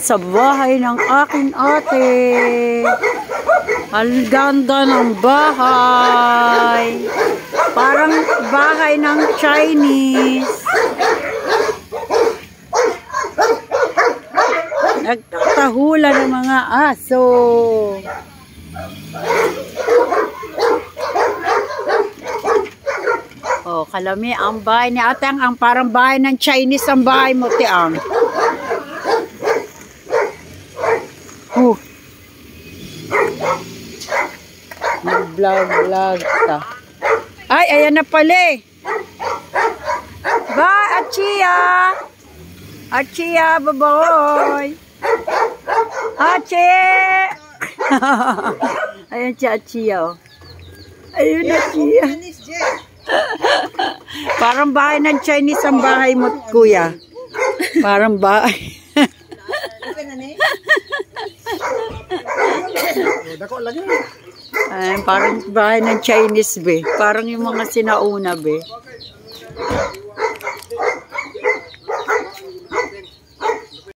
Sa bahay ng aking ate. Ang ganda ng bahay. Parang bahay ng Chinese. Nagtatahula ng mga aso. Oh, kalami ang bahay ni ate. Ang parang bahay ng Chinese ang bahay mo, tiang. Nag-vlog ta. Ay, ayan na pala eh. Bye, Achia! Achia, baboy! Achia! Ayan si Achia, oh. Ayun, Achia. Parang bahay ng Chinese ang bahay mo, kuya. Parang bahay. Ay, parang bahay ng Chinese, be. Parang yung mga sinauna, be.